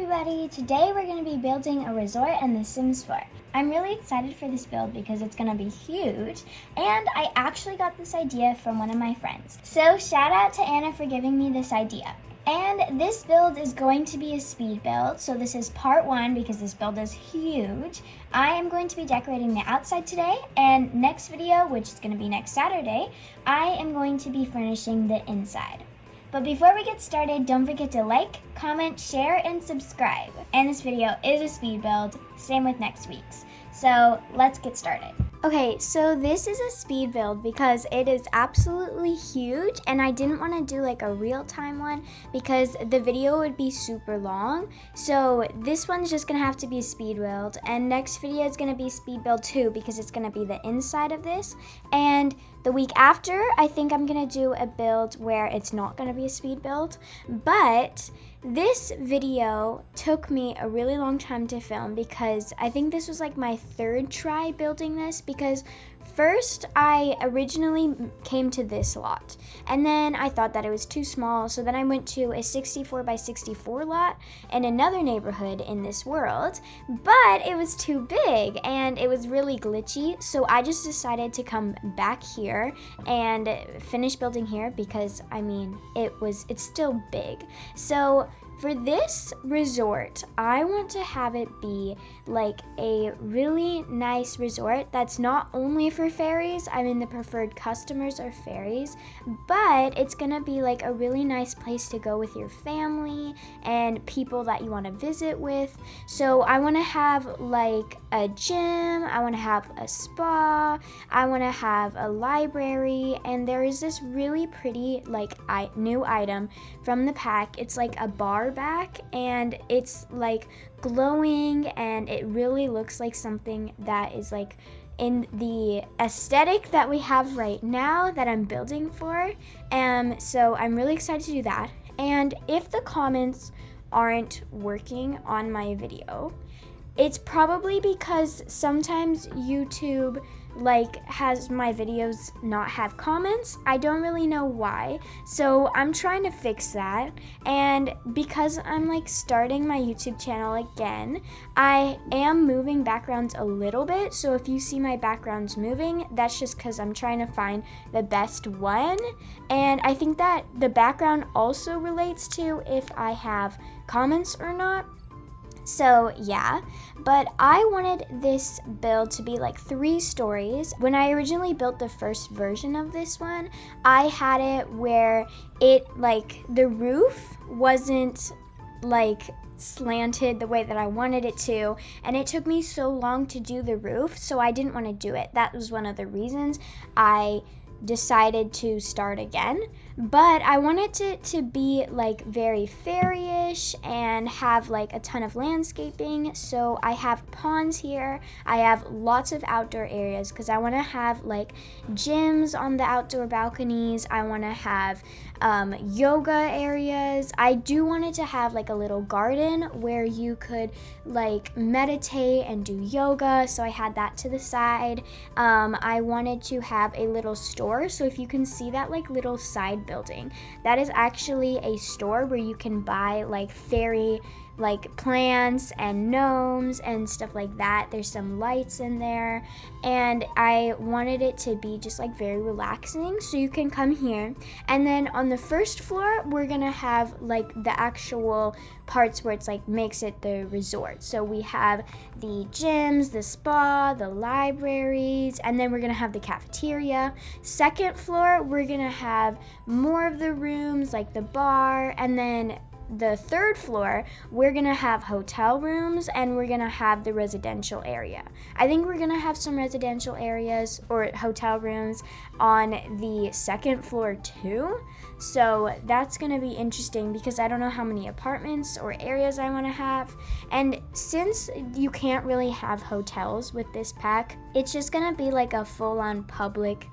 everybody! Today we're going to be building a resort in The Sims 4. I'm really excited for this build because it's going to be huge, and I actually got this idea from one of my friends. So shout out to Anna for giving me this idea. And this build is going to be a speed build, so this is part 1 because this build is huge. I am going to be decorating the outside today, and next video, which is going to be next Saturday, I am going to be furnishing the inside. But before we get started, don't forget to like, comment, share, and subscribe. And this video is a speed build, same with next week's. So let's get started. Okay, so this is a speed build because it is absolutely huge, and I didn't want to do like a real-time one because the video would be super long. So this one's just gonna have to be a speed build, and next video is gonna be speed build 2 because it's gonna be the inside of this. And the week after, I think I'm gonna do a build where it's not gonna be a speed build, but this video took me a really long time to film because I think this was like my 3rd try building this, because first I originally came to this lot and then I thought that it was too small, so then I went to a 64 by 64 lot in another neighborhood in this world, but it was too big and it was really glitchy, so I just decided to come back here and finish building here because I mean it's still big. So for this resort, I want to have it be like a really nice resort that's not only for fairies, I mean the preferred customers are fairies, but it's gonna be like a really nice place to go with your family and people that you want to visit with. So I want to have like a gym, I want to have a spa, I want to have a library, and there is this really pretty like new item from the pack. It's like a bar back, and it's like glowing, and it really looks like something that is like in the aesthetic that we have right now that I'm building for. So I'm really excited to do that. And if the comments aren't working on my video, it's probably because sometimes YouTube like has my videos not have comments. I don't really know why, so I'm trying to fix that. And because I'm like starting my YouTube channel again, I am moving backgrounds a little bit, so if you see my backgrounds moving, that's just because I'm trying to find the best one. And I think that the background also relates to if I have comments or not. So yeah, but I wanted this build to be like 3 stories. When I originally built the first version of this one, I had it where it like the roof wasn't like slanted the way that I wanted it to, and it took me so long to do the roof, so I didn't want to do it. That was one of the reasons I decided to start again. But I wanted it to be like very fairy-ish and have like a ton of landscaping. So I have ponds here, I have lots of outdoor areas because I want to have like gyms on the outdoor balconies, I want to have yoga areas. I do want it to have like a little garden where you could like meditate and do yoga, so I had that to the side. I wanted to have a little store, so if you can see that like little side building, that is actually a store where you can buy like fairy like plants and gnomes and stuff like that. There's some lights in there, and I wanted it to be just like very relaxing, so you can come here. And then on the first floor, we're gonna have like the actual parts where it's like makes it the resort. So we have the gyms, the spa, the libraries, and then we're gonna have the cafeteria. Second floor, we're gonna have more of the rooms like the bar, and then the 3rd floor, we're gonna have hotel rooms, and we're gonna have the residential area. I think we're gonna have some residential areas or hotel rooms on the 2nd floor too. So that's gonna be interesting because I don't know how many apartments or areas I wanna have. And since you can't really have hotels with this pack, it's just gonna be like a full-on public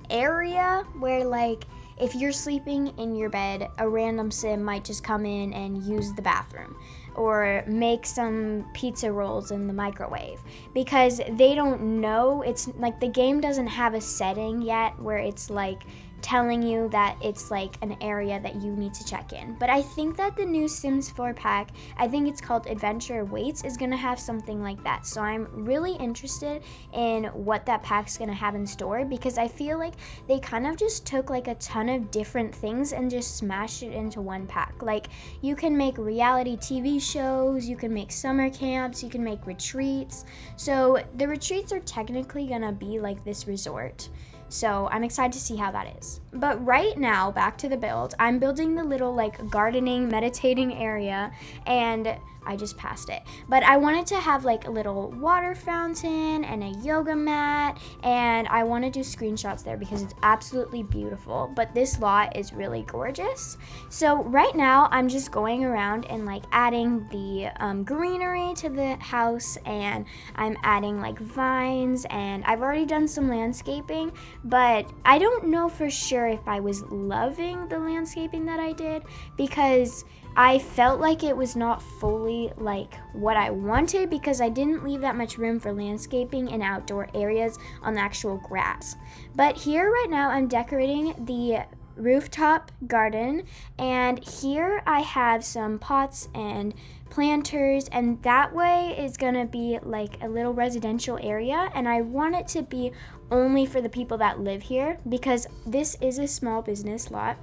area where like if you're sleeping in your bed, a random sim might just come in and use the bathroom or make some pizza rolls in the microwave, because they don't know. It's like the game doesn't have a setting yet where it's like telling you that it's like an area that you need to check in. But I think that the new Sims 4 pack, I think it's called Adventure Awaits, is gonna have something like that. So I'm really interested in what that pack's gonna have in store, because I feel like they kind of just took like a ton of different things and just smashed it into one pack. Like, you can make reality TV shows, you can make summer camps, you can make retreats. So the retreats are technically gonna be like this resort. So I'm excited to see how that is. But right now, back to the build, I'm building the little like gardening, meditating area, and I just passed it. But I wanted to have like a little water fountain and a yoga mat, and I want to do screenshots there because it's absolutely beautiful. But this lot is really gorgeous. So right now I'm just going around and like adding the greenery to the house, and I'm adding like vines, and I've already done some landscaping, but I don't know for sure if I was loving the landscaping that I did, because I felt like it was not fully like what I wanted, because I didn't leave that much room for landscaping and outdoor areas on the actual grass. But here right now I'm decorating the rooftop garden, and here I have some pots and planters, and that way is gonna be like a little residential area, and I want it to be only for the people that live here, because this is a small business lot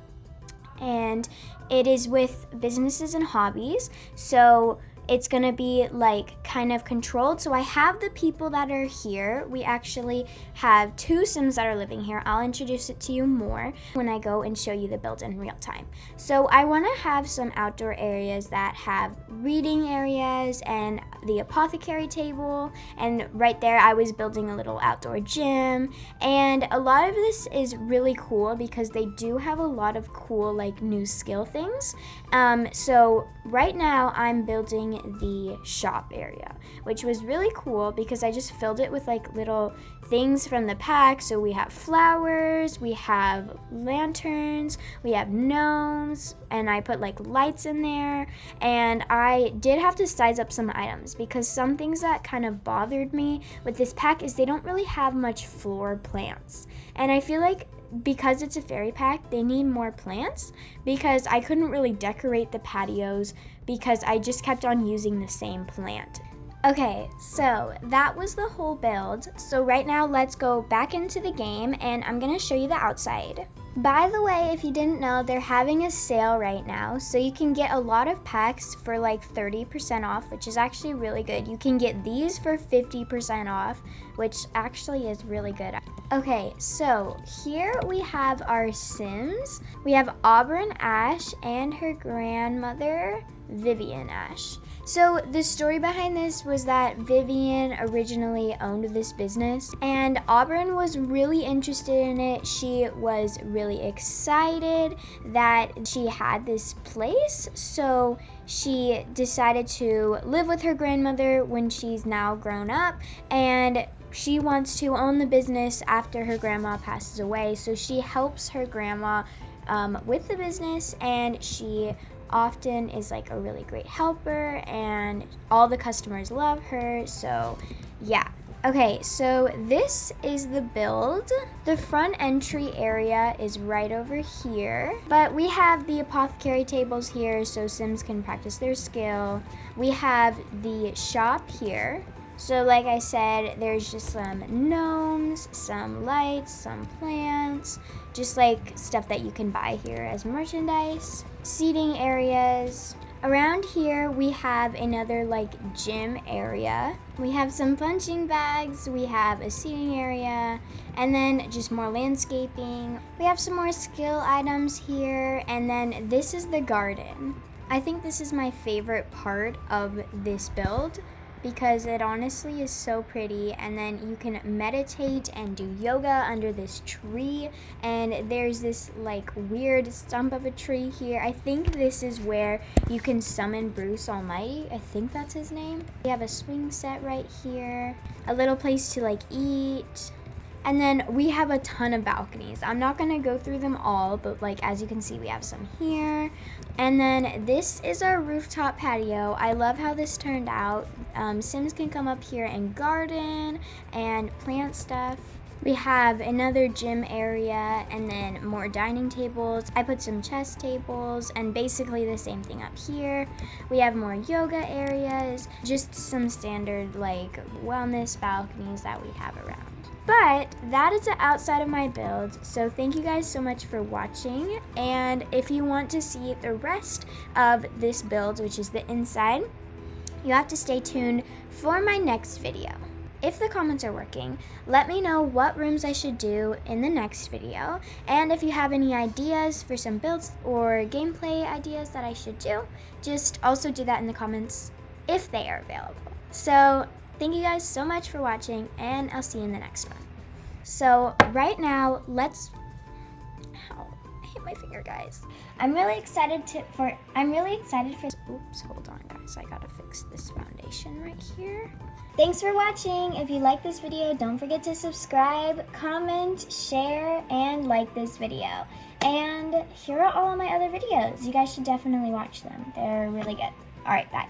and it is with businesses and hobbies, so it's gonna be like kind of controlled. So I have the people that are here. We actually have 2 Sims that are living here. I'll introduce it to you more when I go and show you the build in real time. So I wanna have some outdoor areas that have reading areas and the apothecary table, and right there I was building a little outdoor gym, and a lot of this is really cool because they do have a lot of cool like new skill things. So right now I'm building the shop area, which was really cool because I just filled it with like little things from the pack. So we have flowers, we have lanterns, we have gnomes, and I put like lights in there. And I did have to size up some items because some things that kind of bothered me with this pack is they don't really have much floor plants, and I feel like because it's a fairy pack, they need more plants, because I couldn't really decorate the patios because I just kept on using the same plant. Okay, so that was the whole build. So right now let's go back into the game, and I'm gonna show you the outside. By the way, if you didn't know, they're having a sale right now, so you can get a lot of packs for like 30% off, which is actually really good. You can get these for 50% off, which actually is really good. Okay, so here we have our Sims. We have Auburn Ash and her grandmother, Vivian Ash. So the story behind this was that Vivian originally owned this business, and Auburn was really interested in it. She was really excited that she had this place, so she decided to live with her grandmother when she's now grown up, and she wants to own the business after her grandma passes away. So she helps her grandma with the business, and she often is like a really great helper, and all the customers love her. So yeah. Okay, so this is the build. The front entry area is right over here, but we have the apothecary tables here so Sims can practice their skill. We have the shop here. So like I said, there's just some gnomes, some lights, some plants, just like stuff that you can buy here as merchandise. Seating areas. Around here we have another like gym area. We have some punching bags, we have a seating area, and then just more landscaping. We have some more skill items here, and then this is the garden. I think this is my favorite part of this build, because it honestly is so pretty, and then you can meditate and do yoga under this tree, and there's this like weird stump of a tree here. I think this is where you can summon Bruce Almighty. I think that's his name. We have a swing set right here, a little place to like eat. And then we have a ton of balconies. I'm not gonna go through them all, but like as you can see, we have some here. And then this is our rooftop patio. I love how this turned out. Sims can come up here and garden and plant stuff. We have another gym area and then more dining tables. I put some chess tables and basically the same thing up here. We have more yoga areas, just some standard like wellness balconies that we have around. But that is the outside of my build, so thank you guys so much for watching. And if you want to see the rest of this build, which is the inside, you have to stay tuned for my next video. If the comments are working, let me know what rooms I should do in the next video. And if you have any ideas for some builds or gameplay ideas that I should do, just also do that in the comments if they are available. So thank you guys so much for watching, and I'll see you in the next one. So right now, ow, I hit my finger, guys. I'm really excited for, oops, hold on guys, I gotta fix this foundation right here. Thanks for watching. If you like this video, don't forget to subscribe, comment, share, and like this video. And here are all of my other videos. You guys should definitely watch them. They're really good. All right, bye.